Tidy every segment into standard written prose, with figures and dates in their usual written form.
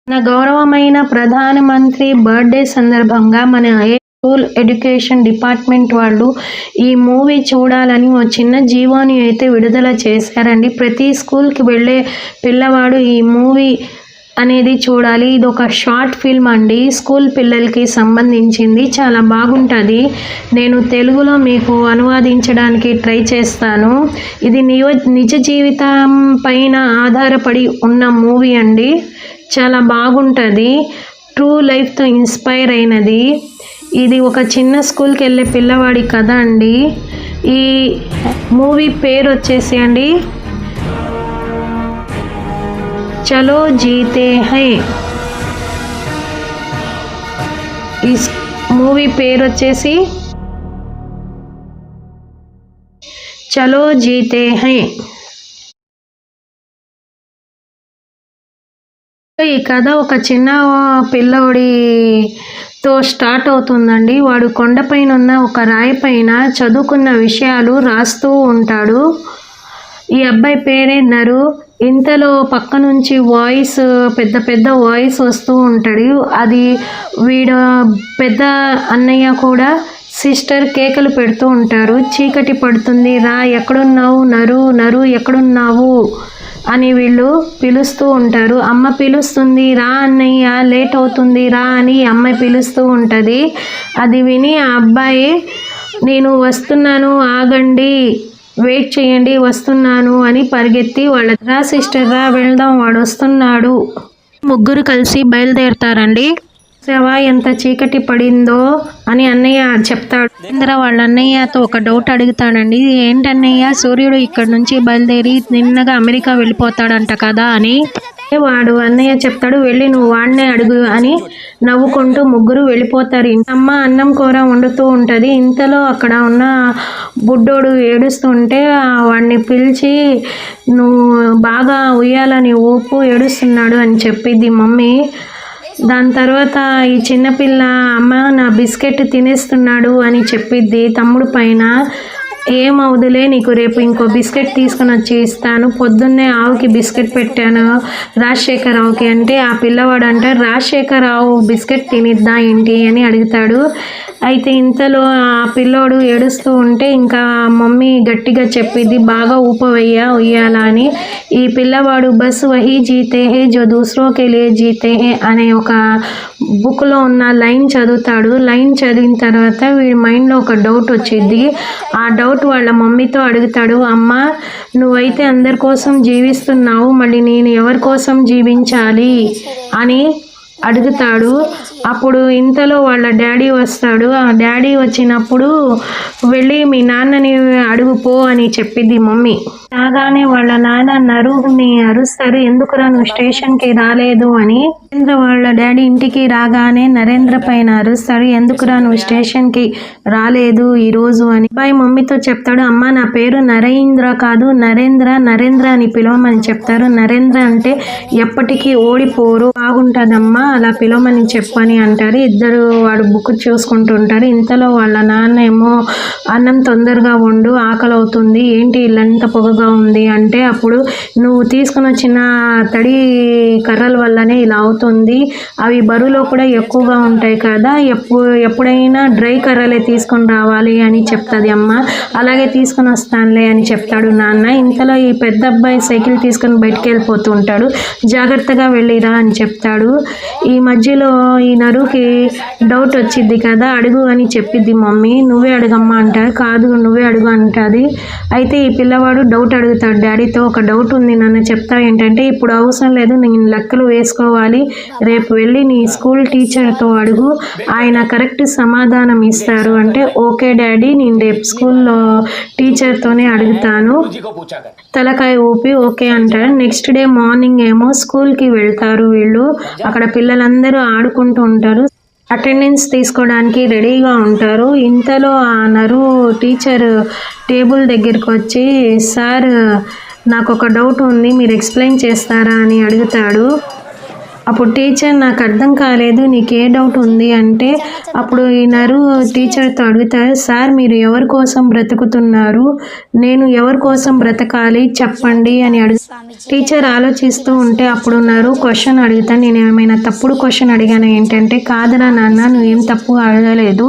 మన గౌరవమైన ప్రధానమంత్రి బర్త్డే సందర్భంగా మన స్కూల్ ఎడ్యుకేషన్ డిపార్ట్మెంట్ వాళ్ళు ఈ మూవీ చూడాలని ఓ చిన్న జీవోని అయితే విడుదల చేశారండి. ప్రతి స్కూల్కి వెళ్ళే పిల్లవాడు ఈ మూవీ అనేది చూడాలి. ఇది ఒక షార్ట్ ఫిల్మ్ అండి, స్కూల్ పిల్లలకి సంబంధించింది. చాలా బాగుంటుంది. నేను తెలుగులో మీకు అనువాదించడానికి ట్రై చేస్తాను. ఇది నిజ జీవితం పైన ఆధారపడి ఉన్న మూవీ అండి. చాలా బాగుంటుంది. ట్రూ లైఫ్తో ఇన్స్పైర్ అయినది. ఇది ఒక చిన్న స్కూల్కి వెళ్ళే పిల్లవాడి కథ అండి. ఈ మూవీ పేరు వచ్చేసి అండి చలో జీతే హై. ఈ మూవీ పేరు వచ్చేసి చలో జీతే హై. ఈ కథ ఒక చిన్న పిల్లోడితో స్టార్ట్ అవుతుందండి. వాడు కొండపైన ఉన్న ఒక రాయి పైన చదువుకున్న విషయాలు రాస్తూ ఉంటాడు. ఈ అబ్బాయి పేరే నరు. ఇంతలో పక్క నుంచి పెద్ద వాయిస్ వస్తూ ఉంటాడు. అది వీడు పెద్ద అన్నయ్య కూడా సిస్టర్ కేకలు పెడుతూ ఉంటారు. చీకటి పడుతుంది, రా ఎక్కడున్నావు నరు ఎక్కడున్నావు అని వీళ్ళు పిలుస్తూ ఉంటారు. అమ్మ పిలుస్తుంది, రా అన్నయ్య లేట్ అవుతుంది రా అని అమ్మాయి పిలుస్తూ ఉంటుంది. అది విని ఆ అబ్బాయి నేను వస్తున్నాను, ఆగండి, వెయిట్ చేయండి, వస్తున్నాను అని పరిగెత్తి రా సిస్టర్ రా వెళ్దాం, వాడు వస్తున్నాడు. ముగ్గురు కలిసి బయలుదేరతారండి. సేవా ఎంత చీకటి పడిందో అని అన్నయ్య చెప్తాడు. వాళ్ళ అన్నయ్యతో ఒక డౌట్ అడుగుతాడండి. ఏంటన్నయ్య, సూర్యుడు ఇక్కడ నుంచి బయలుదేరి నిన్నగా అమెరికా వెళ్ళిపోతాడంట కదా అని. వాడు అన్నయ్య చెప్తాడు, వెళ్ళి నువ్వు వాడినే అడుగు అని నవ్వుకుంటూ ముగ్గురు వెళ్ళిపోతారు. అమ్మ అన్నం కూర వండుతూ ఉంటుంది. ఇంతలో అక్కడ ఉన్న బుడ్డోడు ఏడుస్తుంటే వాడిని పిలిచి నువ్వు బాగా ఉయ్యాలని ఊపు, ఏడుస్తున్నాడు అని చెప్పిద్ది మమ్మీ. దాని తర్వాత ఈ చిన్నపిల్ల అమ్మ నా బిస్కెట్ తినేస్తున్నాడు అని చెప్పిద్ది తమ్ముడు పైన. ఏమవుదులే, నీకు రేపు ఇంకో బిస్కెట్ తీసుకొని వచ్చి ఇస్తాను, పొద్దున్నే ఆవుకి బిస్కెట్ పెట్టాను రాజశేఖరరావుకి అంటే ఆ పిల్లవాడు అంటారు రాజశేఖరరావు బిస్కెట్ తినిద్దా ఏంటి అని అడుగుతాడు. అయితే ఇంతలో ఆ పిల్లోడు ఏడుస్తూ ఉంటే ఇంకా మమ్మీ గట్టిగా చెప్పిద్ది బాగా ఉయ్యాలా అని. ఈ పిల్లవాడు బస్ వహీ జీతే హే జో దూసరో కే లియే జీతే హే అనే ఒక బుక్లో ఉన్న లైన్ చదువుతాడు. లైన్ చదివిన తర్వాత వీడి మైండ్లో ఒక డౌట్ వచ్చింది. ఆ డౌట్ వాళ్ళ మమ్మీతో అడుగుతాడు, అమ్మ నువ్వైతే అందరి కోసం జీవిస్తున్నావు, మళ్ళీ నేను ఎవరి కోసం జీవించాలి అని అడుగుతాడు. అప్పుడు ఇంతలో వాళ్ళ డాడీ వస్తాడు. ఆ డాడీ వచ్చినప్పుడు వెళ్ళి మీ నాన్నని అడుగుపో అని చెప్పిద్ది మమ్మీ. రాగానే వాళ్ళ నాన్న నరుని అరుస్తారు, ఎందుకురా నువ్వు స్టేషన్కి రాలేదు అని. నరేంద్ర వాళ్ళ డాడీ ఇంటికి రాగానే నరేంద్ర పైన అరుస్తాడు, ఎందుకురా నువ్వు స్టేషన్కి రాలేదు ఈరోజు అని. అబ్బాయి మమ్మీతో చెప్తాడు, అమ్మ నా పేరు నరేంద్ర కాదు నరేంద్ర అని పిలవమని చెప్తారు. నరేంద్ర అంటే ఎప్పటికీ ఓడిపోరు, బాగుంటుందమ్మా అలా పిలవమని చెప్పని అంటారు. ఇద్దరు వాడు బుక్ చూసుకుంటూ ఉంటారు. ఇంతలో వాళ్ళ నాన్న ఏమో అన్నం తొందరగా వండు, ఆకలి అవుతుంది, ఏంటి ఇల్లంతా పొగగా ఉంది అంటే అప్పుడు నువ్వు తీసుకుని వచ్చిన తడి కర్రల వల్లనే ఇలా అవుతుంది, అవి బరువులో కూడా ఎక్కువగా ఉంటాయి కదా, ఎప్పుడైనా డ్రై కర్రలే తీసుకొని రావాలి అని చెప్తుంది అమ్మ. అలాగే తీసుకొని వస్తానులే అని చెప్తాడు నాన్న. ఇంతలో ఈ పెద్ద అబ్బాయి సైకిల్ తీసుకొని బయటికి వెళ్ళిపోతూ ఉంటాడు. జాగ్రత్తగా వెళ్ళిరా అని చెప్తాడు. ఈ మధ్యలో ఈ నరుకి డౌట్ వచ్చింది కదా, అడుగు అని చెప్పిద్ది మమ్మీ. నువ్వే అడుగమ్మా అంటారు. కాదు నువ్వే అడుగు అంటుంది. అయితే ఈ పిల్లవాడు డౌట్ అడుగుతాడు డాడీతో, ఒక డౌట్ ఉంది నన్ను చెప్తా ఏంటంటే ఇప్పుడు అవసరం లేదు, నేను లెక్కలు వేసుకోవాలి, రేపు వెళ్ళి నీ స్కూల్ టీచర్తో అడుగు, ఆయన కరెక్ట్ సమాధానం ఇస్తారు అంటే ఓకే డాడీ నేను రేపు స్కూల్లో టీచర్తోనే అడుగుతాను తలకాయ ఊపి ఓకే అంటాడు. నెక్స్ట్ డే మార్నింగ్ ఏమో స్కూల్కి వెళ్తారు వీళ్ళు. అక్కడ పిల్లలందరూ ఆడుకుంటూ ఉంటారు, అటెండెన్స్ తీసుకోవడానికి రెడీగా ఉంటారు. ఇంతలో ఆ నరు టీచర్ టేబుల్ దగ్గరికి వచ్చి సార్ నాకు ఒక డౌట్ ఉంది, మీరు ఎక్స్ప్లెయిన్ చేస్తారా అని అడుగుతాడు. అప్పుడు టీచర్ నాకు అర్థం కాలేదు, నీకు ఏ డౌట్ ఉంది అంటే అప్పుడు ఈ నరు టీచర్తో అడుగుతారు, సార్ మీరు ఎవరి కోసం బ్రతుకుతున్నారు, నేను ఎవరి కోసం బ్రతకాలి చెప్పండి అని టీచర్ ఆలోచిస్తూ ఉంటే అప్పుడు నరు క్వశ్చన్ అడుగుతాను, నేను ఏమైనా తప్పుడు క్వశ్చన్ అడిగాను ఏంటంటే, కాదురా నాన్న నువ్వేం తప్పు అడగలేదు,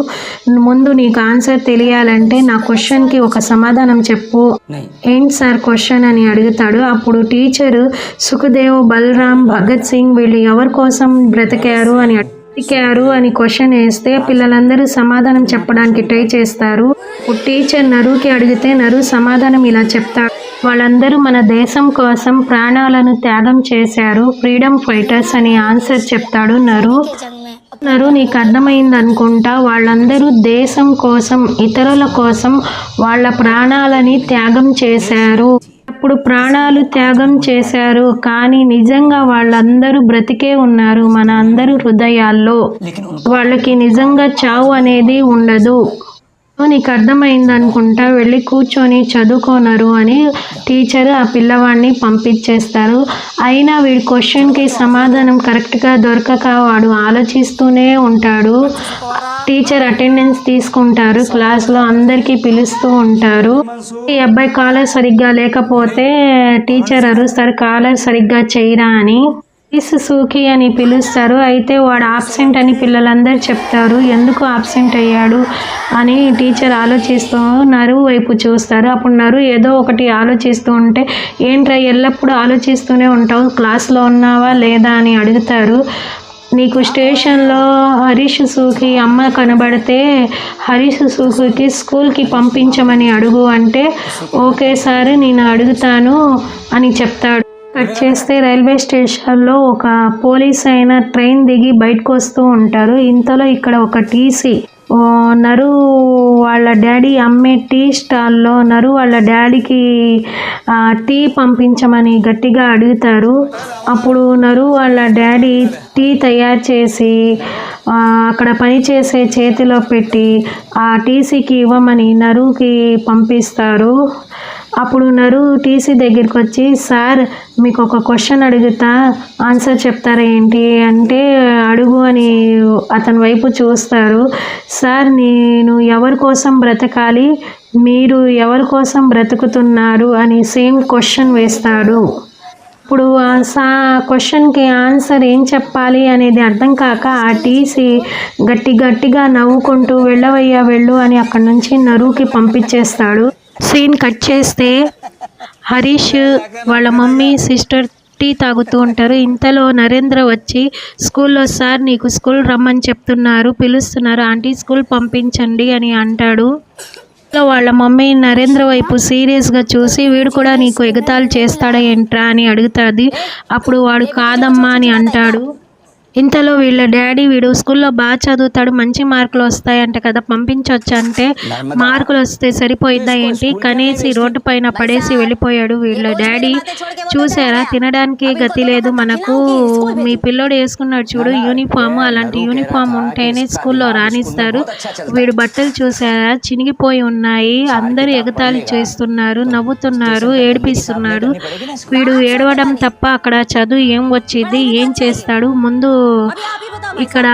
ముందు నీకు ఆన్సర్ తెలియాలంటే నా క్వశ్చన్కి ఒక సమాధానం చెప్పు, ఏంటి సార్ క్వశ్చన్ అని అడుగుతాడు. అప్పుడు టీచరు సుఖదేవ్, బలరాం, భగత్ సింగ్ వీళ్ళు ఎవరి కోసం బ్రతికారు అని క్వశ్చన్ వేస్తే పిల్లలందరూ సమాధానం చెప్పడానికి ట్రై చేస్తారు. ఇప్పుడు టీచర్ నరుకి అడిగితే నరు సమాధానం ఇలా చెప్తాడు, వాళ్ళందరూ మన దేశం కోసం ప్రాణాలను త్యాగం చేశారు, ఫ్రీడమ్ ఫైటర్స్ అని ఆన్సర్ చెప్తాడు నరు నీకు అర్థమైంది అనుకుంటా, వాళ్ళందరూ దేశం కోసం ఇతరుల కోసం వాళ్ళ ప్రాణాలని త్యాగం చేశారు. అప్పుడు ప్రాణాలు త్యాగం చేశారు కానీ నిజంగా వాళ్ళందరూ బ్రతికే ఉన్నారు మన అందరూ హృదయాల్లో, వాళ్ళకి నిజంగా చావు అనేది ఉండదు. నీకు అర్థమైంది అనుకుంటా, వెళ్ళి కూర్చొని చదువుకోనరు అని టీచర్ ఆ పిల్లవాడిని పంపించేస్తారు. అయినా వీడి క్వశ్చన్కి సమాధానం కరెక్ట్గా దొరకక వాడు ఆలోచిస్తూనే ఉంటాడు. టీచర్ అటెండెన్స్ తీసుకుంటారు, క్లాస్లో అందరికీ పిలుస్తూ ఉంటారు. ఈ అబ్బాయి కాలర్ సరిగ్గా లేకపోతే టీచర్ అరుస్తారు, కాలర్ సరిగ్గా చేయరా అని. సూకి అని పిలుస్తారు. అయితే వాడు ఆబ్సెంట్ అని పిల్లలందరూ చెప్తారు. ఎందుకు ఆబ్సెంట్ అయ్యాడు అని టీచర్ ఆలోచిస్తూ నరు వైపు చూస్తారు. అప్పుడు నరు ఏదో ఒకటి ఆలోచిస్తూ ఉంటే, ఏంట్రా ఎల్లప్పుడూ ఆలోచిస్తూనే ఉంటావు, క్లాస్లో ఉన్నావా లేదా అని అడుగుతారు. నీకు స్టేషన్లో హరీష్ సూకి అమ్మ కనబడితే హరీష్ సూకి స్కూల్కి పంపించమని అడుగు అంటే, ఓకే సార్ నేను అడుగుతాను అని చెప్తాడు. కట్ చేస్తే రైల్వే స్టేషన్లో ఒక పోలీస్ అయిన ట్రైన్ దిగి బయటకు వస్తూ ఉంటారు. ఇంతలో ఇక్కడ ఒక టీసీ నరు వాళ్ళ డాడీ అమ్మే టీ స్టాల్లో నరు వాళ్ళ డాడీకి టీ పంపించమని గట్టిగా అడుగుతారు. అప్పుడు నరు వాళ్ళ డాడీ టీ తయారు చేసి అక్కడ పనిచేసే చేతిలో పెట్టి ఆ టీసీకి ఇవ్వమని నరుకి పంపిస్తారు. అప్పుడు నరు టీసీ దగ్గరికి వచ్చి, సార్ మీకు ఒక క్వశ్చన్ అడుగుతా ఆన్సర్ చెప్తారా ఏంటి అంటే, అడుగు అని అతని వైపు చూస్తారు. సార్ నేను ఎవరి కోసం బ్రతకాలి, మీరు ఎవరి కోసం బ్రతుకుతున్నారు అని సేమ్ క్వశ్చన్ వేస్తాడు. ఇప్పుడు క్వశ్చన్కి ఆన్సర్ ఏం చెప్పాలి అనేది అర్థం కాక ఆ టీసీ గట్టిగా నవ్వుకుంటూ వెళ్ళవయ్యా వెళ్ళు అని అక్కడి నుంచి నరుకి పంపించేస్తాడు. సీన్ కట్ చేస్తే హరీష్ వాళ్ళ మమ్మీ సిస్టర్ టీ తాగుతూ ఉంటారు. ఇంతలో నరేంద్ర వచ్చి స్కూల్లో, సార్ నీకు స్కూల్ రమ్మని చెప్తున్నారు, పిలుస్తున్నారు, ఆంటీ స్కూల్ పంపించండి అని అంటాడు. వాళ్ళ మమ్మీ నరేంద్ర వైపు సీరియస్గా చూసి, వీడు కూడా నీకు ఎగతాళి చేస్తాడా ఏంట్రా అని అడుగుతుంది. అప్పుడు వాడు కాదమ్మా అని అంటాడు. ఇంతలో వీళ్ళ డాడీ, వీడు స్కూల్లో బాగా చదువుతాడు, మంచి మార్కులు వస్తాయంట కదా, పంపించవచ్చు అంటే, మార్కులు వస్తే సరిపోయిద్దా ఏంటి, కనేసి రోడ్డు పైన పడేసి వెళ్ళిపోయాడు. వీళ్ళ డాడీ, చూసారా తినడానికి గతి లేదు మనకు, మీ పిల్లోడు వేసుకున్నాడు చూడు యూనిఫామ్, అలాంటి యూనిఫామ్ ఉంటేనే స్కూల్లో రాణిస్తారు, వీడు బట్టలు చూసారా చినిగిపోయి ఉన్నాయి, అందరూ ఎగతాళి చేస్తున్నారు, నవ్వుతున్నారు, ఏడిపిస్తున్నాడు, వీడు ఏడవడం తప్ప అక్కడ చదువు ఏం వచ్చింది, ఏం చేస్తాడు, ముందు ఇక్కడ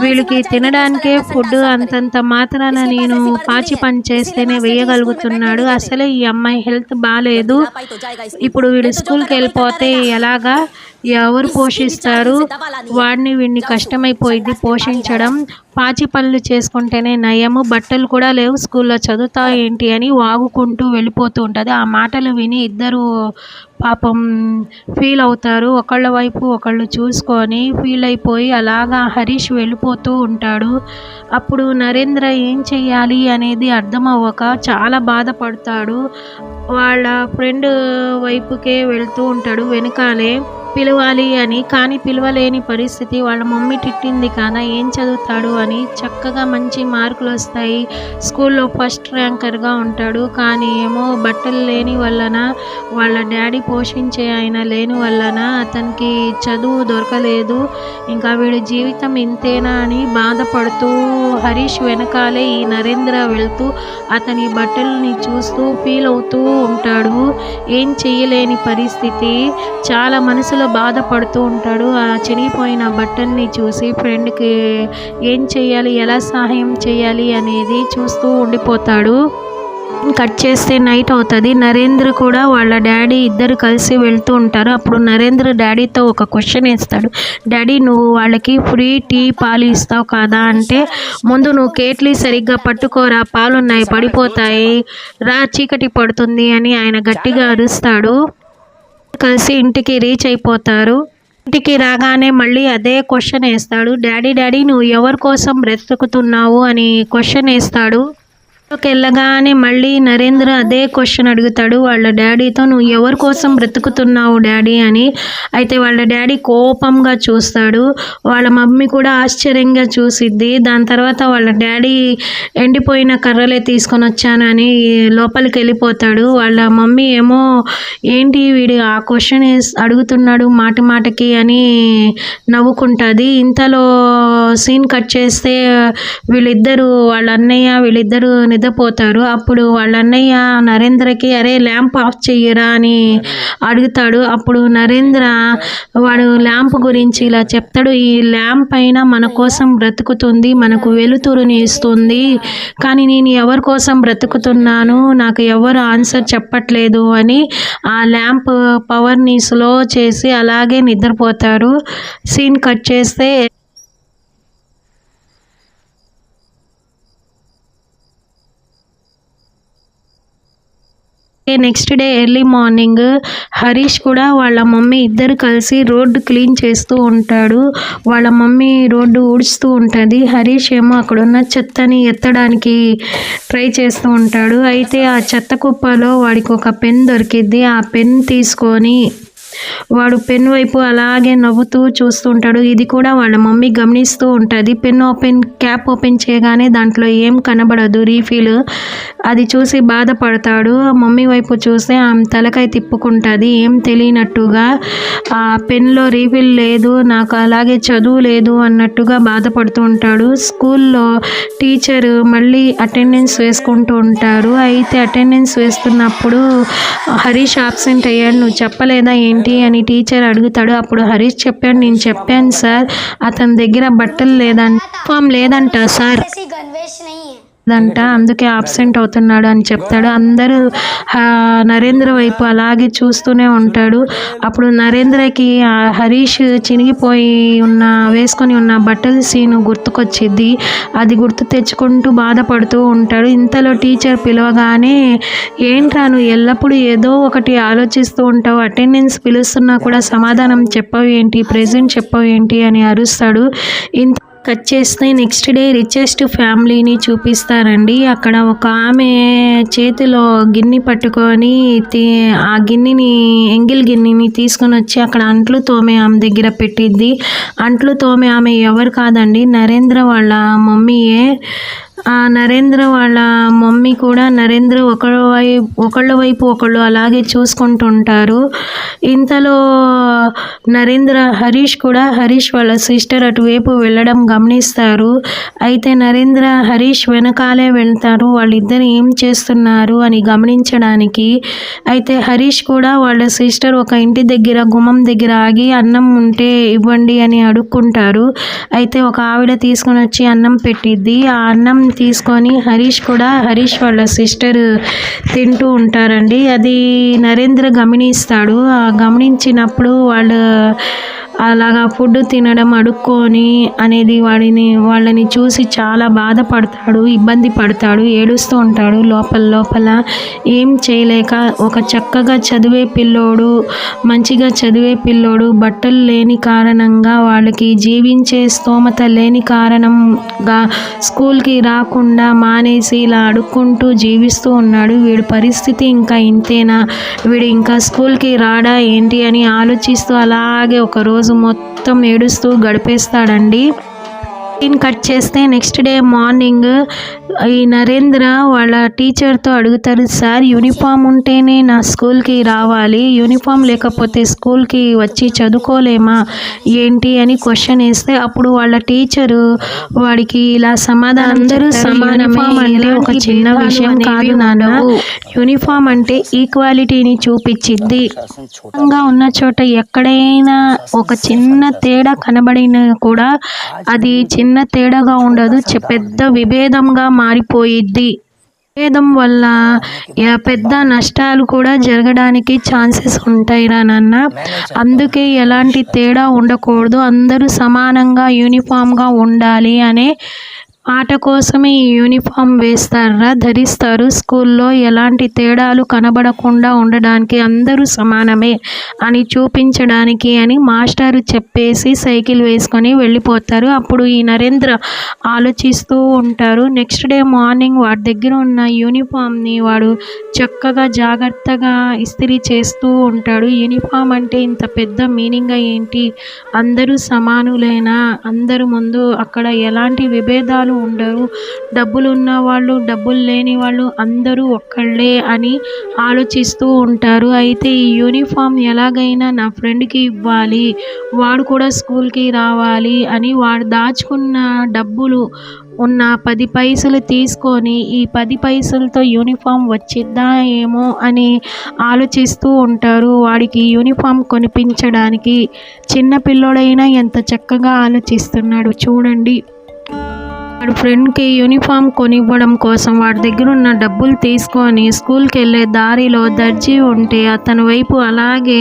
వీళ్ళకి తినడానికే ఫుడ్ అంతంత మాత్రాన నేను పాచి పని చేస్తేనే వేయగలుగుతున్నాడు, అసలే ఈ అమ్మాయి హెల్త్ బాగాలేదు, ఇప్పుడు వీడు స్కూల్కి వెళ్ళిపోతే ఎలాగా, ఎవరు పోషిస్తారు, వీడిని కష్టమైపోయింది పోషించడం, పాచి పనులు చేసుకుంటేనే నయము, బట్టలు కూడా లేవు, స్కూల్లో చదువుతా ఏంటి అని వాగుకుంటూ వెళ్ళిపోతూ ఉంటుంది. ఆ మాటలు విని ఇద్దరు పాపం ఫీల్ అవుతారు, ఒకళ్ళ వైపు ఒకళ్ళు చూసుకొని ఫీల్ అయిపోయి అలాగా హరీష్ వెళ్ళిపోతూ ఉంటాడు. అప్పుడు నరేంద్ర ఏం చెయ్యాలి అనేది అర్థం అవ్వక చాలా బాధపడతాడు. వాళ్ళ ఫ్రెండ్ వైపుకే వెళ్తూ ఉంటాడు వెనకాలే పిలవాలి అని, కానీ పిలవలేని పరిస్థితి, వాళ్ళ మమ్మీ తిట్టింది కదా ఏం చదువుతాడు అని, చక్కగా మంచి మార్కులు వస్తాయి, స్కూల్లో ఫస్ట్ ర్యాంకర్గా ఉంటాడు, కానీ ఏమో బట్టలు లేని వలన వాళ్ళ డాడీ పోషించే ఆయన లేని వలన అతనికి చదువు దొరకలేదు, ఇంకా వీడి జీవితం ఇంతేనా అని బాధపడుతూ హరీష్ వెనకాలే ఈ నరేంద్ర వెళ్తూ అతని బట్టలని చూస్తూ ఫీల్ అవుతూ ఉంటాడు. ఏం చెయ్యలేని పరిస్థితి, చాలా మనసులో ఇంతలో బాధపడుతూ ఉంటాడు. ఆ చినిగిపోయిన బట్టల్ని చూసి ఫ్రెండ్కి ఏం చేయాలి, ఎలా సహాయం చేయాలి అనేది చూస్తూ ఉండిపోతాడు. కట్ చేస్తే నైట్ అవుతుంది. నరేంద్ర కూడా వాళ్ళ డాడీ ఇద్దరు కలిసి వెళ్తూ ఉంటారు. అప్పుడు నరేంద్ర డాడీతో ఒక క్వశ్చన్ వేస్తాడు. డాడీ, నువ్వు వాళ్ళకి ఫ్రీ టీ పాలు ఇస్తావు కదా అంటే, ముందు నువ్వు కేట్లీ సరిగ్గా పట్టుకోరా, పాలున్నాయి పడిపోతాయి, రా చీకటి పడుతుంది అని ఆయన గట్టిగా అరుస్తాడు. కలిసి ఇంటికి రీచ్ అయిపోతారు. ఇంటికి రాగానే మళ్ళీ అదే క్వశ్చన్ వేస్తాడు. డాడీ నువ్వు ఎవరి కోసం బ్రతుకుతున్నావు అని క్వశ్చన్ వేస్తాడు. వెళ్ళగానే మళ్ళీ నరేంద్ర అదే క్వశ్చన్ అడుగుతాడు వాళ్ళ డాడీతో, నువ్వు ఎవరి కోసం బ్రతుకుతున్నావు డాడీ అని. అయితే వాళ్ళ డాడీ కోపంగా చూస్తాడు. వాళ్ళ మమ్మీ కూడా ఆశ్చర్యంగా చూసిద్ది. దాని తర్వాత వాళ్ళ డాడీ ఎండిపోయిన కర్రలే తీసుకొని వచ్చాను అని లోపలికి వెళ్ళిపోతాడు. వాళ్ళ మమ్మీ ఏమో ఏంటి వీడు ఆ క్వశ్చన్ అడుగుతున్నాడు మాటకి అని నవ్వుకుంటుంది. ఇంతలో సీన్ కట్ చేస్తే వాళ్ళ అన్నయ్య వీళ్ళిద్దరూ నిద్రపోతారు. అప్పుడు వాళ్ళ అన్నయ్య నరేంద్రకి అరే ల్యాంప్ ఆఫ్ చెయ్యరా అని అడుగుతాడు. అప్పుడు నరేంద్ర వాడు ల్యాంప్ గురించి ఇలా చెప్తాడు. ఈ ల్యాంప్ అయినా మన కోసం బ్రతుకుతుంది, మనకు వెలుతురుని ఇస్తుంది, కానీ నేను ఎవరి కోసం బ్రతుకుతున్నాను నాకు ఎవరు ఆన్సర్ చెప్పట్లేదు అని ఆ ల్యాంప్ పవర్ని స్లో చేసి అలాగే నిద్రపోతారు. సీన్ కట్ చేస్తే next day early morning Harish కూడా వాళ్ళ మమ్మీ ఇద్దరు కలిసి రోడ్డు క్లీన్ చేస్తూ ఉంటాడు. వాళ్ళ మమ్మీ రోడ్డు ఊడుస్తూ ఉంటుంది. హరీష్ ఏమో అక్కడ ఉన్న చెత్తని ఎత్తడానికి ట్రై చేస్తూ ఉంటాడు. అయితే ఆ చెత్త కుప్పలో వాడికి ఒక పెన్ దొరికిద్ది. ఆ పెన్ తీసుకొని వాడు పెన్ వైపు అలాగే నవ్వుతూ చూస్తూ ఉంటాడు. ఇది కూడా వాళ్ళ మమ్మీ గమనిస్తూ ఉంటుంది. క్యాప్ ఓపెన్ చేయగానే దాంట్లో ఏం కనబడదు, రీఫిల్. అది చూసి బాధపడతాడు. మమ్మీ వైపు చూస్తే ఆమె తలకాయ తిప్పుకుంటుంది ఏం తెలియనట్టుగా. ఆ పెన్లో రీఫిల్ లేదు, నాకు అలాగే చదువు లేదు అన్నట్టుగా బాధపడుతూ ఉంటాడు. స్కూల్లో టీచర్ మళ్ళీ అటెండెన్స్ వేసుకుంటూ ఉంటారు. అయితే అటెండెన్స్ వేస్తున్నప్పుడు హరీష్ ఆబ్సెంట్ అయ్యాడు, నువ్వు చెప్పలేదా ఏంటి అని టీచర్ అడుగుతాడు. అప్పుడు హరీష్ చెప్పాడు, నేను చెప్పాను సార్, అతని దగ్గర బట్టలు లేదంట సార్ అందుకే ఆబ్సెంట్ అవుతున్నాడు అని చెప్తాడు. అందరూ నరేంద్ర వైపు అలాగే చూస్తూనే ఉంటాడు. అప్పుడు నరేంద్రకి హరీష్ చినిగిపోయి వేసుకొని ఉన్న బట్టల సీను గుర్తుకొచ్చిద్ది. అది గుర్తు తెచ్చుకుంటూ బాధపడుతూ ఉంటాడు. ఇంతలో టీచర్ పిలవగానే, ఏంట్రా నువ్వు ఎల్లప్పుడూ ఏదో ఒకటి ఆలోచిస్తూ ఉంటావు, అటెండెన్స్ పిలుస్తున్నా కూడా సమాధానం చెప్పవు ఏంటి, ప్రెజెంట్ చెప్పవు ఏంటి అని అరుస్తాడు. కట్ చేస్తే నెక్స్ట్ డే రిచెస్ట్ ఫ్యామిలీని చూపిస్తారండి. అక్కడ ఒక ఆమె చేతిలో గిన్నె పట్టుకొని ఆ ఎంగిల్ గిన్నెని తీసుకొని వచ్చి అక్కడ అంట్లు తోమే ఆమె దగ్గర పెట్టిద్ది. అంట్లు తోమే ఆమె ఎవరు కాదండి, నరేంద్ర వాళ్ళ మమ్మీయే. ఆ నరేంద్ర వాళ్ళ మమ్మీ కూడా నరేంద్ర ఒకళ్ళ వైపు ఒకళ్ళు అలాగే చూసుకుంటుంటారు. ఇంతలో హరీష్ వాళ్ళ సిస్టర్ అటువైపు వెళ్ళడం గమనిస్తారు. అయితే నరేంద్ర హరీష్ వెనకాలే వెళ్తారు వాళ్ళిద్దరు ఏం చేస్తున్నారు అని గమనించడానికి. అయితే హరీష్ కూడా వాళ్ళ సిస్టర్ ఒక ఇంటి దగ్గర గుమ్మం దగ్గర ఆగి అన్నం ఉంటే ఇవ్వండి అని అడుక్కుంటారు. అయితే ఒక ఆవిడ తీసుకొని వచ్చి అన్నం పెట్టిద్ది. ఆ అన్నం తీసుకొని హరీష్ వాళ్ళ సిస్టర్ తింటూ ఉంటారండి. అది నరేంద్ర గమనిస్తాడు. గమనించినప్పుడు వాళ్ళు అలాగా ఫుడ్ తినడం అడుక్కొని అనేది వాళ్ళని చూసి చాలా బాధపడతాడు, ఇబ్బంది పడతాడు, ఏడుస్తూ ఉంటాడు లోపల. ఏం చేయలేక ఒక చక్కగా మంచిగా చదివే పిల్లోడు బట్టలు లేని కారణంగా వాళ్ళకి జీవించే స్తోమత లేని కారణంగా స్కూల్కి రాకుండా మానేసి ఇలా అడుక్కుంటూ జీవిస్తూ ఉన్నాడు. వీడి పరిస్థితి ఇంకా ఇంతేనా, వీడు ఇంకా స్కూల్కి రాడా ఏంటి అని ఆలోచిస్తూ అలాగే ఒక రోజు మొత్తం ఏడుస్తూ గడిపేస్తాడండి. సీన్ కట్ చేస్తే నెక్స్ట్ డే మార్నింగ్ ఈ నరేంద్ర వాళ్ళ టీచర్తో అడుగుతారు, సార్ యూనిఫామ్ ఉంటేనే నా స్కూల్కి రావాలి, యూనిఫామ్ లేకపోతే స్కూల్కి వచ్చి చదువుకోలేమా ఏంటి అని క్వశ్చన్ వేస్తే అప్పుడు వాళ్ళ టీచరు వాడికి ఇలా సమాధానం, అందరూ సమానమే అంటే ఒక చిన్న విషయం కాదు నాన్న, యూనిఫామ్ అంటే ఈక్వాలిటీని చూపించిద్ది. ఉన్న చోట ఎక్కడైనా ఒక చిన్న తేడా కనబడినా కూడా అది చిన్న తేడాగా ఉండదు, పెద్ద విభేదంగా మారిపోయిద్ది. విభేదం వల్ల పెద్ద నష్టాలు కూడా జరగడానికి ఛాన్సెస్ ఉంటాయిరా నాన్న. అందుకే ఎలాంటి తేడా ఉండకూడదు, అందరూ సమానంగా యూనిఫామ్గా ఉండాలి అనే ఆట కోసమే ఈ యూనిఫామ్ ధరిస్తారు. స్కూల్లో ఎలాంటి తేడాలు కనబడకుండా ఉండడానికి, అందరూ సమానమే అని చూపించడానికి అని మాస్టారు చెప్పేసి సైకిల్ వేసుకొని వెళ్ళిపోతారు. అప్పుడు ఈ నరేంద్ర ఆలోచిస్తూ ఉంటారు. నెక్స్ట్ డే మార్నింగ్ వాడి దగ్గర ఉన్న యూనిఫామ్ని వాడు చక్కగా జాగ్రత్తగా ఇస్త్రీ చేస్తూ ఉంటాడు. యూనిఫామ్ అంటే ఇంత పెద్ద మీనింగ్ ఏంటి, అందరూ సమానులేనా, అందరి ముందు అక్కడ ఎలాంటి విభేదాలు ఉండరు, డబ్బులు ఉన్న వాళ్ళు డబ్బులు లేని వాళ్ళు అందరూ ఒక్కళ్ళే అని ఆలోచిస్తూ ఉంటారు. అయితే ఈ యూనిఫామ్ ఎలాగైనా నా ఫ్రెండ్కి ఇవ్వాలి, వాడు కూడా స్కూల్కి రావాలి అని వాడు దాచుకున్న డబ్బులు ఉన్న 10 పైసలు తీసుకొని ఈ 10 పైసలతో యూనిఫామ్ వచ్చిద్దా ఏమో అని ఆలోచిస్తూ ఉంటారు. వాడికి యూనిఫామ్ కొనిపించడానికి చిన్న పిల్లోడైనా ఎంత చక్కగా ఆలోచిస్తున్నాడు చూడండి. వాడి ఫ్రెండ్కి యూనిఫామ్ కొనివ్వడం కోసం వాడి దగ్గర ఉన్న డబ్బులు తీసుకొని స్కూల్కి వెళ్ళే దారిలో దర్జీ ఉంటే అతని వైపు అలాగే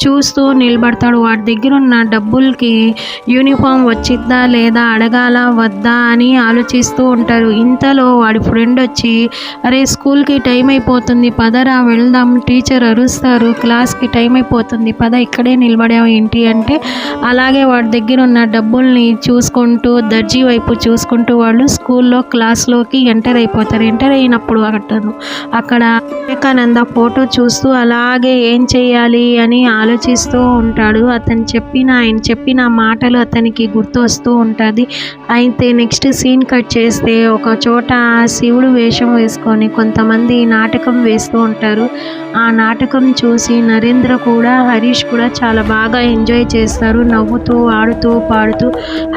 చూస్తూ నిలబడతాడు. వాడి దగ్గర ఉన్న డబ్బులకి యూనిఫామ్ వచ్చిద్దా లేదా, అడగాల వద్దా అని ఆలోచిస్తూ ఉంటారు. ఇంతలో వాడి ఫ్రెండ్ వచ్చి, అరే స్కూల్కి టైం అయిపోతుంది పదరా వెళ్దాం, టీచర్ అరుస్తారు, క్లాస్కి టైం అయిపోతుంది పద, ఇక్కడే నిలబడావు ఏంటి అంటే, అలాగే వాడి దగ్గర ఉన్న డబ్బుల్ని చూసుకుంటూ దర్జీ వైపు చూసుకుంటూ వాళ్ళు స్కూల్లో క్లాస్లోకి ఎంటర్ అయిపోతారు. ఎంటర్ అయినప్పుడు అక్కడ వివేకానంద ఫోటో చూస్తూ అలాగే ఏం చేయాలి అని ఆలోచిస్తూ ఉంటాడు. ఆయన చెప్పిన మాటలు అతనికి గుర్తు వస్తూ ఉంటుంది. అయితే నెక్స్ట్ సీన్ కట్ చేస్తే ఒక చోట శివుడు వేషం వేసుకొని కొంతమంది నాటకం వేస్తూ ఉంటారు. ఆ నాటకం చూసి నరేంద్ర కూడా హరీష్ కూడా చాలా బాగా ఎంజాయ్ చేస్తారు, నవ్వుతూ ఆడుతూ పాడుతూ.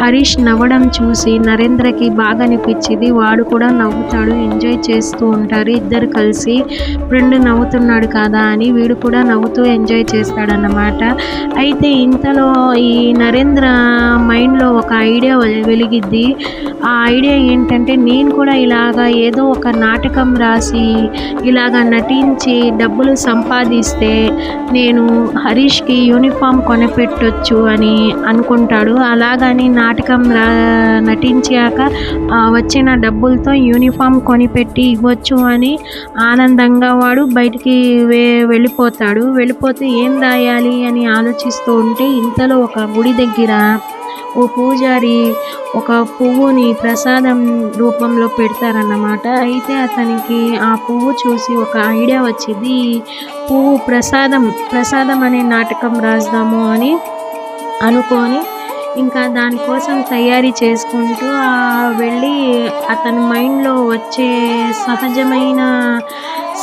హరీష్ నవ్వడం చూసి నరేంద్రకి బాగా అనిపించింది, వాడు కూడా నవ్వుతాడు, ఎంజాయ్ చేస్తూ ఉంటారు ఇద్దరు కలిసి. ఫ్రెండ్ నవ్వుతున్నాడు కదా అని వీడు కూడా నవ్వుతూ ఎంజాయ్ చేస్తాడన్నమాట. అయితే ఇంతలో ఈ నరేంద్ర మైండ్లో ఒక ఐడియా వెలిగిద్ది. ఆ ఐడియా ఏంటంటే, నేను కూడా ఇలాగా ఏదో ఒక నాటకం రాసి ఇలాగ నటించి డబ్బులు సంపాదిస్తే నేను హరీష్కి యూనిఫామ్ కొనిపెట్టొచ్చు అని అనుకుంటాడు. అలాగని నాటకం నటించాక వచ్చిన డబ్బులతో యూనిఫామ్ కొనిపెట్టి ఇవ్వచ్చు అని ఆనందంగా వాడు బయటికి వెళ్ళిపోతాడు. వెళ్ళిపోతే ఏం రాయాలి అని ఆలోచిస్తూ ఉంటే ఇంతలో ఒక గుడి దగ్గర ఓ పూజారి ఒక పువ్వుని ప్రసాదం రూపంలో పెడతారన్నమాట. అయితే అతనికి ఆ పువ్వు చూసి ఒక ఐడియా వచ్చింది, పువ్వు ప్రసాదం అనే నాటకం రాద్దాము అని అనుకొని ఇంకా దానికోసం తయారీ చేసుకుంటూ వెళ్ళి అతని మైండ్లో వచ్చే సహజమైన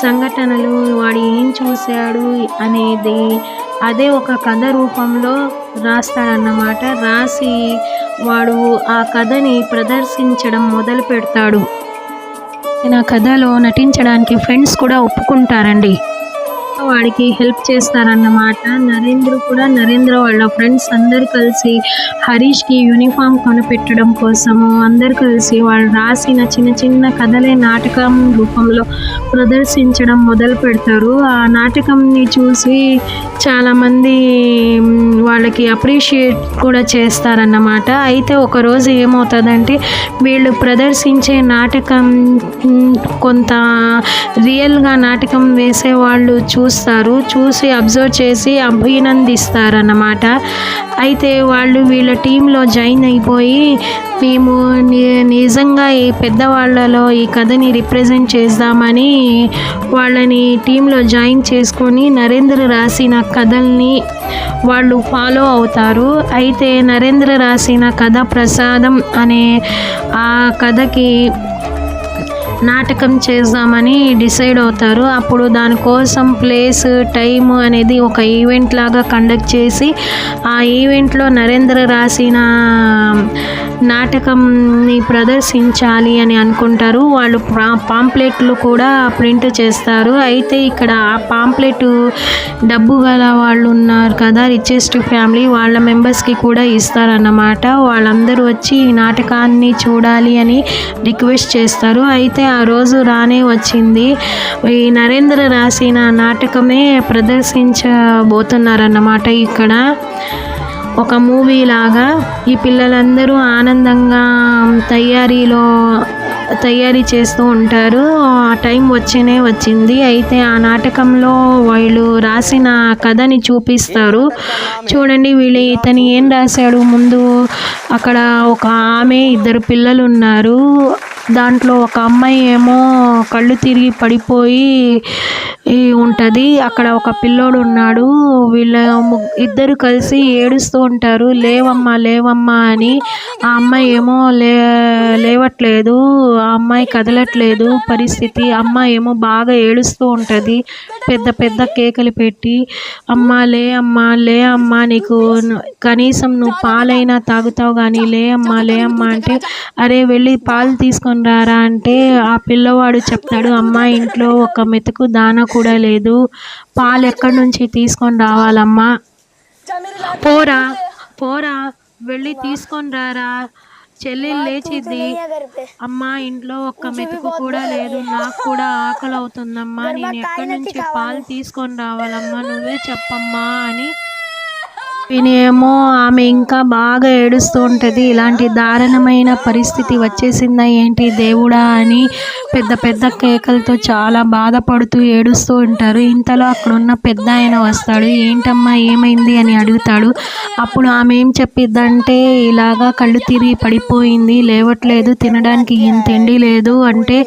సంఘటనలు, వాడు ఏం చూశాడు అనేది అదే ఒక కథ రూపంలో రాస్తాడన్నమాట. రాసి వాడు ఆ కథని ప్రదర్శించడం మొదలు పెడతాడు. నా కథలో నటించడానికి ఫ్రెండ్స్ కూడా ఒప్పుకుంటారండి, వాడికి హెల్ప్ చేస్తారన్నమాట. నరేంద్ర వాళ్ళ ఫ్రెండ్స్ అందరు కలిసి హరీష్కి యూనిఫామ్ కొనిపెట్టడం కోసము అందరు కలిసి వాళ్ళు రాసిన చిన్న చిన్న కథలే నాటకం రూపంలో ప్రదర్శించడం మొదలు పెడతారు. ఆ నాటకంని చూసి చాలామంది వాళ్ళకి అప్రిషియేట్ కూడా చేస్తారన్నమాట. అయితే ఒకరోజు ఏమవుతుందంటే, వీళ్ళు ప్రదర్శించే నాటకం కొంత రియల్గా నాటకం వేసేవాళ్ళు చూసి చూసి అబ్జర్వ్ చేసి అభినందిస్తారన్నమాట. అయితే వాళ్ళు వీళ్ళ టీంలో జాయిన్ అయిపోయి మేము నిజంగా ఈ పెద్దవాళ్ళలో ఈ కథని రిప్రజెంట్ చేద్దామని వాళ్ళని టీంలో జాయిన్ చేసుకొని నరేంద్ర రాసిన కథల్ని వాళ్ళు ఫాలో అవుతారు. అయితే నరేంద్ర రాసిన కథ ప్రసాదం అనే ఆ కథకి నాటకం చేద్దామని డిసైడ్ అవుతారు. అప్పుడు దానికోసం ప్లేస్ టైం అనేది ఒక ఈవెంట్ లాగా కండక్ట్ చేసి ఆ ఈవెంట్లో నరేంద్ర రాసిన నాటకంని ప్రదర్శించాలి అని అనుకుంటారు. వాళ్ళు పాంప్లెట్లు కూడా ప్రింట్ చేస్తారు. అయితే ఇక్కడ ఆ పాంప్లెట్ డబ్బు గల వాళ్ళు ఉన్నారు కదా, రిచెస్ట్ ఫ్యామిలీ, వాళ్ళ మెంబర్స్కి కూడా ఇస్తారన్నమాట. వాళ్ళందరూ వచ్చి ఈ నాటకాన్ని చూడాలి అని రిక్వెస్ట్ చేస్తారు. అయితే ఆ రోజు రానే వచ్చింది. ఈ నరేంద్ర రాసిన నాటకమే ప్రదర్శించబోతున్నారన్నమాట. ఇక్కడ ఒక మూవీ లాగా ఈ పిల్లలందరూ ఆనందంగా తయారీ చేస్తూ ఉంటారు. ఆ టైం వచ్చింది. అయితే ఆ నాటకంలో వాళ్ళు రాసిన కథని చూపిస్తారు. చూడండి ఇతను ఏం రాశాడు. ముందు అక్కడ ఒక ఆమె, 2 పిల్లలు ఉన్నారు. దాంట్లో ఒక అమ్మాయి ఏమో కళ్ళు తిరిగి పడిపోయి ఉంటుంది. అక్కడ ఒక పిల్లోడు ఉన్నాడు. ఇద్దరు కలిసి ఏడుస్తూ ఉంటారు, లేవమ్మా లేవమ్మా అని. ఆ అమ్మాయి ఏమో లేవట్లేదు, ఆ అమ్మాయి కదలట్లేదు పరిస్థితి. అమ్మాయి ఏమో బాగా ఏడుస్తూ ఉంటుంది, పెద్ద పెద్ద కేకలు పెట్టి, అమ్మా లే అమ్మా నీకు కనీసం నువ్వు పాలైనా తాగుతావు కానీ లే అమ్మా అంటే, అరే వెళ్ళి పాలు తీసుకొని రారా అంటే ఆ పిల్లవాడు చెప్తాడు, అమ్మా ఇంట్లో ఒక మెతుకు దానా కూడా లేదు, పాలు ఎక్కడి నుంచి తీసుకొని రావాలమ్మా, పోరా వెళ్ళి తీసుకొని రారా, చెల్లెలు లేచిద్ది, అమ్మా ఇంట్లో ఒక్క మెతుకు కూడా లేదు, నాకు కూడా ఆకలి అవుతుందమ్మా, నేను ఎక్కడి నుంచి పాలు తీసుకొని రావాలమ్మా, నువ్వే చెప్పమ్మా అని. వినేమో ఆమె ఇంకా బాగా ఏడుస్తూ ఉంటుంది. ఇలాంటి దారుణమైన పరిస్థితి వచ్చేసిందా ఏంటి దేవుడా అని పెద్ద పెద్ద కేకలతో చాలా బాధపడుతూ ఏడుస్తూ ఉంటారు. ఇంతలో అక్కడ ఉన్న పెద్ద ఆయన వస్తాడు. ఏంటమ్మా ఏమైంది అని అడుగుతాడు. అప్పుడు ఆమె ఏం చెప్పిద్దంటే, ఇలాగా కళ్ళు తిరిగి పడిపోయింది, లేవట్లేదు, తినడానికి ఏం తిండి లేదు అంటే,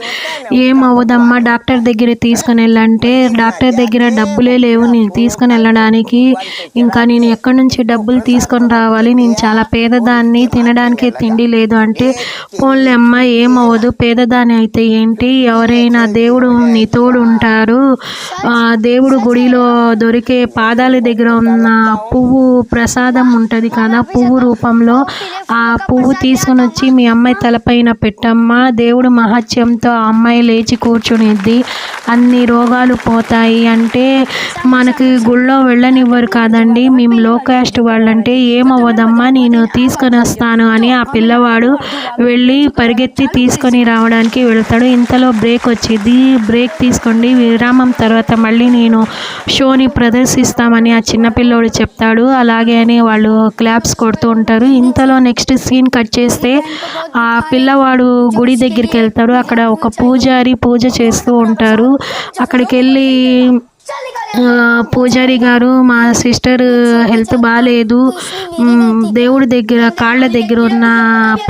ఏమవ్వదమ్మా డాక్టర్ దగ్గర తీసుకుని వెళ్ళంటే, డాక్టర్ దగ్గర డబ్బులే లేవు నేను తీసుకుని వెళ్ళడానికి, ఇంకా నేను ఎక్కడి నుంచి డబ్బులు తీసుకొని రావాలి, నేను చాలా పేదదాన్ని, తినడానికి తిండి లేదు అంటే, పోన్లే అమ్మ ఏమవ్వదు, పేదదాన్ని అయితే ఏంటి, ఎవరైనా దేవుడు నీ తోడు ఉంటారు, దేవుడు గుడిలో దొరికే పాదాల దగ్గర ఉన్న పువ్వు ప్రసాదం ఉంటుంది కదా, పువ్వు రూపంలో ఆ పువ్వు తీసుకొని వచ్చి మీ అమ్మాయి తలపైన పెట్టమ్మా, దేవుడు మహత్యంతో ఆ అమ్మాయి లేచి కూర్చునిద్ది, అన్ని రోగాలు పోతాయి అంటే, మనకి గుళ్ళో వెళ్ళనివ్వరు కాదండి, మేము లో కాస్ట్ వాళ్ళంటే, ఏమవ్వదమ్మా నేను తీసుకొని వస్తాను అని ఆ పిల్లవాడు వెళ్ళి పరిగెత్తి తీసుకొని రావడానికి వెళ్తాడు. ఇంతలో బ్రేక్ వచ్చింది. బ్రేక్ తీసుకోండి, విరామం తర్వాత మళ్ళీ నేను షోని ప్రదర్శిస్తామని ఆ చిన్నపిల్లోడు చెప్తాడు. అలాగే అని వాళ్ళు క్లాప్స్ కొడుతూ ఉంటారు. ఇంతలో నెక్స్ట్ సీన్ కట్ చేస్తే ఆ పిల్లవాడు గుడి దగ్గరికి వెళ్తాడు. అక్కడ ఒక పూజారి పూజ చేస్తూ ఉంటారు. అక్కడికి వెళ్ళి, పూజారి గారు మా సిస్టర్ హెల్త్ బాగాలేదు, దేవుడి దగ్గర కాళ్ళ దగ్గర ఉన్న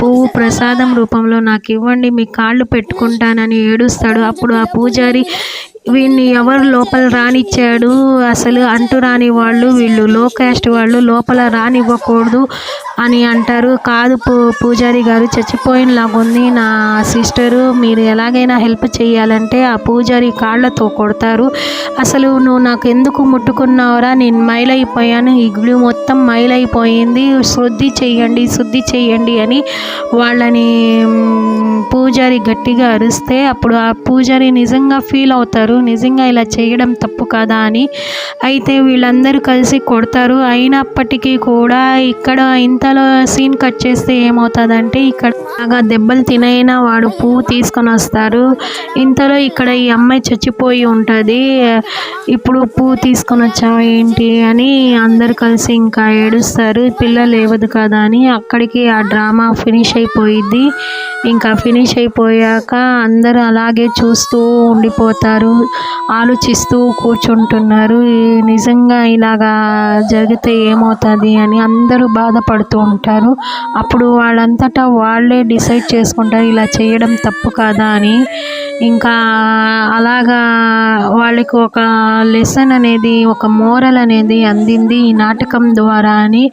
పువ్వు ప్రసాదం రూపంలో నాకు ఇవ్వండి, మీ కాళ్ళు పెట్టుకుంటానని ఏడుస్తాడు. అప్పుడు ఆ పూజారి, వీడిని ఎవరు లోపల రానిచ్చాడు, అసలు అంటు రాని వాళ్ళు వీళ్ళు, లో కాస్ట్ వాళ్ళు లోపల రానివ్వకూడదు అని అంటారు. కాదు పూజారి గారు, చచ్చిపోయినలాగుంది నా సిస్టరు, మీరు ఎలాగైనా హెల్ప్ చేయాలంటే ఆ పూజారి కాళ్ళతో కొడతారు. అసలు నువ్వు నాకు ఎందుకు ముట్టుకున్నావురా, నేను మైలైపోయాను, ఈ గుడి మొత్తం మైలైపోయింది, శుద్ధి చెయ్యండి అని వాళ్ళని పూజారి గట్టిగా అరిస్తే, అప్పుడు ఆ పూజారి నిజంగా ఫీల్ అవుతారు, నిజంగా ఇలా చేయడం తప్పు కదా అని. అయితే వీళ్ళందరూ కలిసి కొడతారు. అయినప్పటికీ కూడా ఇక్కడ ఇంతలో సీన్ కట్ చేస్తే ఏమవుతుందంటే, ఇక్కడ బాగా దెబ్బలు తినైనా వాడు పువ్వు తీసుకొని వస్తారు. ఇంతలో ఇక్కడ ఈ అమ్మాయి చచ్చిపోయి ఉంటుంది. ఇప్పుడు పువ్వు తీసుకొని వచ్చావా ఏంటి అని అందరు కలిసి ఇంకా ఏడుస్తారు, పిల్ల లేవదు కదా అని. అక్కడికి ఆ డ్రామా ఫినిష్ అయిపోయిద్ది. ఇంకా ఫినిష్ అయిపోయాక అందరూ అలాగే చూస్తూ ఉండిపోతారు. ఆలోచిస్తూ కూర్చుంటున్నారు. నిజంగా ఇలాగా జరిగితే ఏమవుతుంది అని అందరూ బాధపడుతూ ఉంటారు. అప్పుడు వాళ్ళంతటా వాళ్ళే డిసైడ్ చేసుకుంటారు ఇలా చేయడం తప్పు కాదా అని. ఇంకా అలాగా వాళ్ళకి ఒక లెసన్ అనేది, ఒక మోరల్ అనేది అందింది ఈ నాటకం ద్వారా అని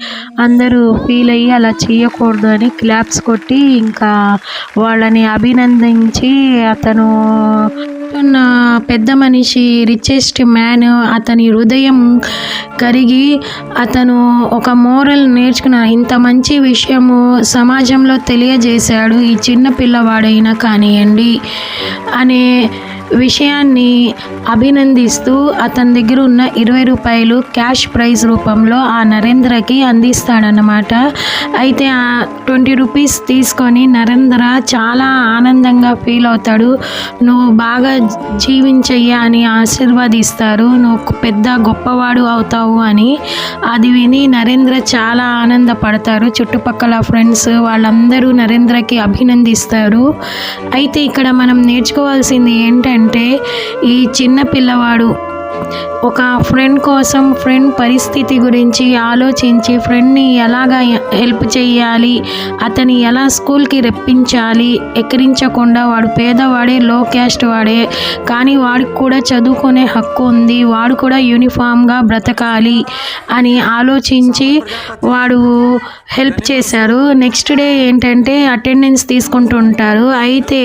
అందరూ ఫీల్ అయ్యి అలా చేయకూడదు అని క్లాప్స్ కొట్టి ఇంకా వాళ్ళని అభినందించి, అతను పెద్ద మనిషి రిచెస్ట్ మ్యాన్ అతని హృదయం కరిగి అతను ఒక మోరల్ నేర్చుకున్న ఇంత మంచి విషయము సమాజంలో తెలియజేశాడు ఈ చిన్న పిల్లవాడైనా కానివ్వండి అనే విషయాన్ని అభినందిస్తూ అతని దగ్గర ఉన్న 20 రూపాయలు క్యాష్ ప్రైజ్ రూపంలో ఆ నరేంద్రకి అందిస్తాడన్నమాట. అయితే ఆ 20 రూపీస్ తీసుకొని నరేంద్ర చాలా ఆనందంగా ఫీల్ అవుతాడు. నువ్వు బాగా జీవించయ్యా అని ఆశీర్వదిస్తారు, నువ్వు పెద్ద గొప్పవాడు అవుతావు అని. అది విని నరేంద్ర చాలా ఆనందపడతారు. చుట్టుపక్కల ఫ్రెండ్స్ వాళ్ళందరూ నరేంద్రకి అభినందిస్తారు. అయితే ఇక్కడ మనం నేర్చుకోవాల్సింది ఏంటంటే ఈ చిన్న పిల్లవాడు ఒక ఫ్రెండ్ కోసం, ఫ్రెండ్ పరిస్థితి గురించి ఆలోచించి ఫ్రెండ్ని ఎలాగా హెల్ప్ చేయాలి, అతని ఎలా స్కూల్కి రప్పించాలి, ఎక్కిరించకుండా వాడు పేదవాడే, లో క్యాస్ట్ వాడే కానీ వాడికి కూడా చదువుకునే హక్కు ఉంది, వాడు కూడా యూనిఫామ్గా బ్రతకాలి అని ఆలోచించి వాడు హెల్ప్ చేశారు. నెక్స్ట్ డే ఏంటంటే అటెండెన్స్ తీసుకుంటూ ఉంటారు. అయితే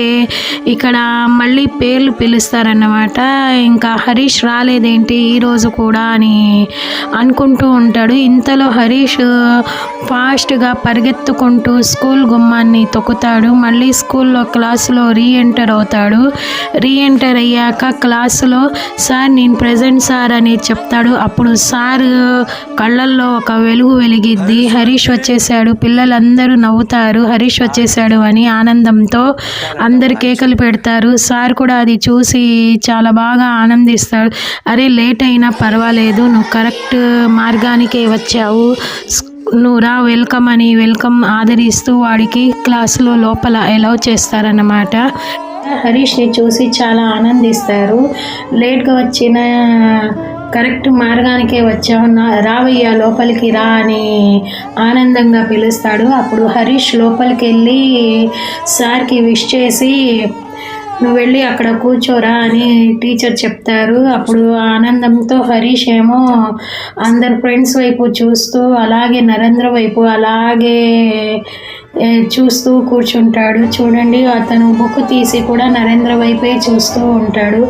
ఇక్కడ మళ్ళీ పేర్లు పిలుస్తారన్నమాట. ఇంకా హరీష్ రాలేదేంటి ఈరోజు కూడా అని అనుకుంటూ ఉంటాడు. ఇంతలో హరీష్ ఫాస్ట్గా పరిగెత్తుకుంటూ స్కూల్ గుమ్మాన్ని తొక్కుతాడు. మళ్ళీ స్కూల్లో క్లాసులో రీఎంటర్ అవుతాడు. రీఎంటర్ అయ్యాక క్లాసులో సార్ నేను ప్రెజెంట్ సార్ అని చెప్తాడు. అప్పుడు సార్ కళ్ళల్లో ఒక వెలుగు వెలిగిద్ది. హరీష్ వచ్చేసాడు, పిల్లలందరూ నవ్వుతారు హరీష్ వచ్చేసాడు అని ఆనందంతో. అందరు కేకలు పెడతారు. సార్ కూడా అది చూసి చాలా బాగా ఆనందిస్తాడు. అరే లేట్ అయినా పర్వాలేదు, నువ్వు కరెక్ట్ మార్గానికే వచ్చావు, నువ్వు రా, వెల్కమ్ అని వెల్కమ్ ఆదరిస్తూ వాడికి క్లాసులో లోపల అలౌ చేస్తారన్నమాట. హరీష్ని చూసి చాలా ఆనందిస్తారు. లేట్గా వచ్చిన కరెక్ట్ మార్గానికే వచ్చావు, రావయ్యా లోపలికి రా అని ఆనందంగా పిలుస్తాడు. అప్పుడు హరీష్ లోపలికి వెళ్ళి సార్కి విష్ చేసి నువ్వు వెళ్ళి అక్కడ కూర్చోరా అని టీచర్ చెప్తారు. అప్పుడు ఆనందంతో హరీష్ ఏమో అందరు ఫ్రెండ్స్ వైపు చూస్తూ అలాగే నరేంద్ర వైపు అలాగే చూస్తూ కూర్చుంటాడు. చూడండి అతను బుక్ తీసి కూడా నరేంద్ర వైపే చూస్తూ ఉంటాడు.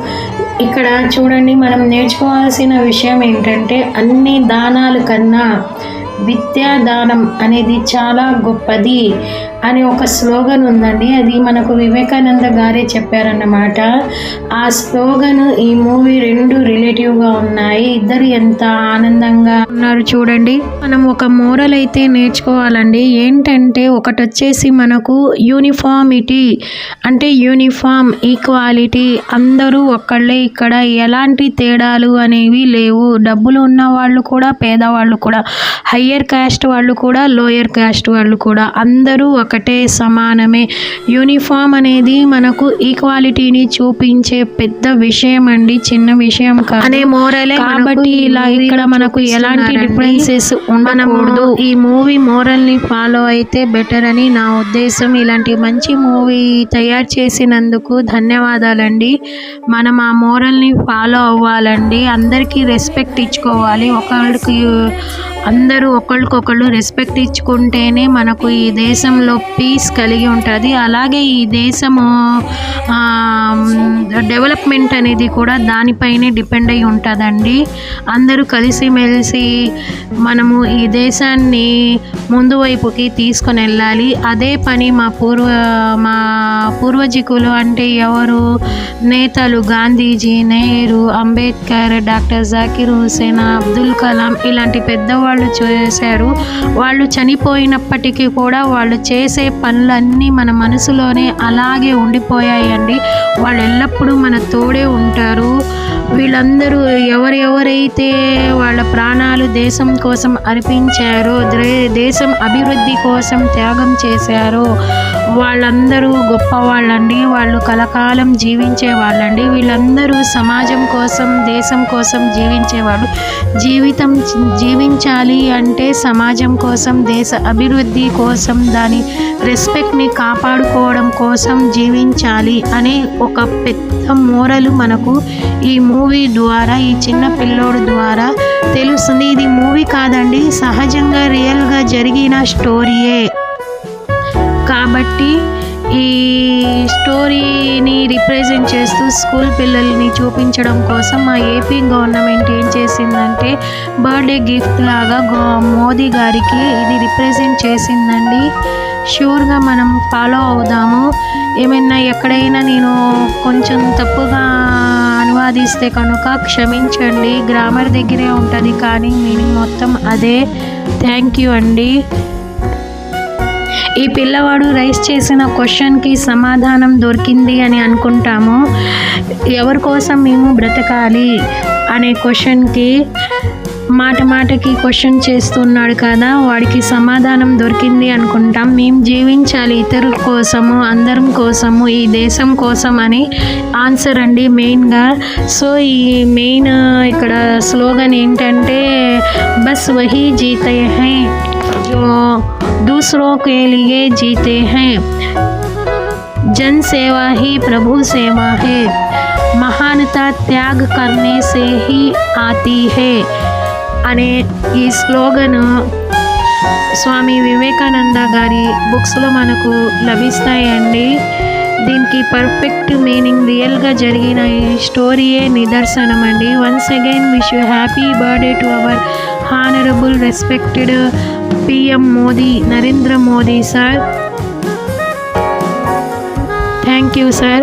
ఇక్కడ చూడండి మనం నేర్చుకోవాల్సిన విషయం ఏంటంటే అన్ని దానాల కన్నా విద్యాదానం అనేది చాలా గొప్పది అని ఒక స్లోగన్ ఉందండి. అది మనకు వివేకానంద గారే చెప్పారన్నమాట. ఆ స్లోగన్ ఈ మూవీ రెండు రిలేటివ్గా ఉన్నాయి. ఇద్దరు ఎంత ఆనందంగా ఉన్నారు చూడండి. మనం ఒక మోరల్ అయితే నేర్చుకోవాలండి. ఏంటంటే ఒకటి వచ్చేసి మనకు యూనిఫామిటీ అంటే యూనిఫామ్, ఈక్వాలిటీ, అందరూ ఒక్కళ్ళే, ఇక్కడ ఎలాంటి తేడాలు అనేవి లేవు. డబ్బులు ఉన్న వాళ్ళు కూడా, పేదవాళ్ళు కూడా, హయ్యర్ క్యాస్ట్ వాళ్ళు కూడా, లోయర్ క్యాస్ట్ వాళ్ళు కూడా అందరూ ఒకటే, సమానమే. యూనిఫామ్ అనేది మనకు ఈక్వాలిటీని చూపించే పెద్ద విషయం అండి, చిన్న విషయం కాదు అనే మోరలే. కాబట్టి ఇలా ఇక్కడ మనకు ఎలాంటి డిఫరెన్సెస్ ఉండకూడదు. ఈ మూవీ మోరల్ని ఫాలో అయితే బెటర్ అని నా ఉద్దేశం. ఇలాంటి మంచి మూవీ తయారు చేసినందుకు ధన్యవాదాలండి. మనం ఆ మోరల్ని ఫాలో అవ్వాలండి. అందరికీ రెస్పెక్ట్ ఇచ్చుకోవాలి. అందరూ ఒకళ్ళకొకళ్ళు రెస్పెక్ట్ ఇచ్చుకుంటేనే మనకు ఈ దేశంలో పీస్ కలిగి ఉంటుంది. అలాగే ఈ దేశము డెవలప్మెంట్ అనేది కూడా దానిపైనే డిపెండ్ అయి ఉంటుందండి. అందరూ కలిసిమెలిసి మనము ఈ దేశాన్ని ముందు వైపుకి తీసుకొని వెళ్ళాలి. అదే పని మా పూర్వజికులు అంటే ఎవరు, నేతలు గాంధీజీ, నెహ్రూ, అంబేద్కర్, డాక్టర్ జాకిర్ హుసేన్, అబ్దుల్ కలాం ఇలాంటి పెద్దవాళ్ళు చేశారు. వాళ్ళు చనిపోయినప్పటికీ కూడా వాళ్ళు చేసే పనులన్నీ మన మనసులోనే అలాగే ఉండిపోయాయండి. వాళ్ళు ఎల్లప్పుడూ మన తోడే ఉంటారు. వీళ్ళందరూ ఎవరెవరైతే వాళ్ళ ప్రాణాలు దేశం కోసం అర్పించారో, దేశ కోసం, అభివృద్ధి కోసం త్యాగం చేశారో వాళ్ళందరూ గొప్పవాళ్ళండి. వాళ్ళు కలకాలం జీవించే వాళ్ళండి. వీళ్ళందరూ సమాజం కోసం, దేశం కోసం జీవించేవాళ్ళు. జీవించాలి అంటే సమాజం కోసం, దేశ అభివృద్ధి కోసం, దాని రెస్పెక్ట్ని కాపాడుకోవడం కోసం జీవించాలి అనే ఒక పెద్ద మోరలు మనకు ఈ మూవీ ద్వారా, ఈ చిన్న పిల్లోడు ద్వారా తెలుస్తుంది. ఇది మూవీ కాదండి, సహజంగా రియల్గా జరిగిన స్టోరీయే. కాబట్టి ఈ స్టోరీని రిప్రజెంట్ చేస్తూ స్కూల్ పిల్లల్ని చూపించడం కోసం మా ఏపీ గవర్నమెంట్ ఏం చేసిందంటే బర్త్డే గిఫ్ట్ లాగా మోదీ గారికి ఇది రిప్రజెంట్ చేసిందండి. ష్యూర్గా మనం ఫాలో అవుదాము. ఏమైనా ఎక్కడైనా నేను కొంచెం తప్పుగా అనువాదిస్తే కనుక క్షమించండి. గ్రామర్ దగ్గరే ఉంటుంది కానీ మీనింగ్ మొత్తం అదే. థ్యాంక్ యూ అండి. ఈ పిల్లవాడు రైస్ చేసిన క్వశ్చన్కి సమాధానం దొరికింది అని అనుకుంటాము. ఎవరి కోసం మేము బ్రతకాలి అనే క్వశ్చన్కి మాటకి క్వశ్చన్ చేస్తున్నాడు కదా, వాడికి సమాధానం దొరికింది అనుకుంటాం. మేము జీవించాలి ఇతరుల కోసము, అందరం కోసము, ఈ దేశం కోసం అని ఆన్సర్ అండి మెయిన్గా. సో ఈ మెయిన్ ఇక్కడ స్లోగన్ ఏంటంటే బస్ వహీ జీతే హై जो दूसरों के लिए जीते हैं, जन सेवा ही प्रभु सेवा है, महानता त्याग करने से ही आती है అనే ఈ స్లోగన్ స్వామి వివేకానంద గారి బుక్స్లో మనకు లభిస్తాయండి. దీనికి పర్ఫెక్ట్ మీనింగ్ రియల్గా జరిగిన ఈ స్టోరీయే నిదర్శనం అండి. Once again wish you happy birthday to our honourable respected PM Modi, Narendra Modi sir. Thank you sir.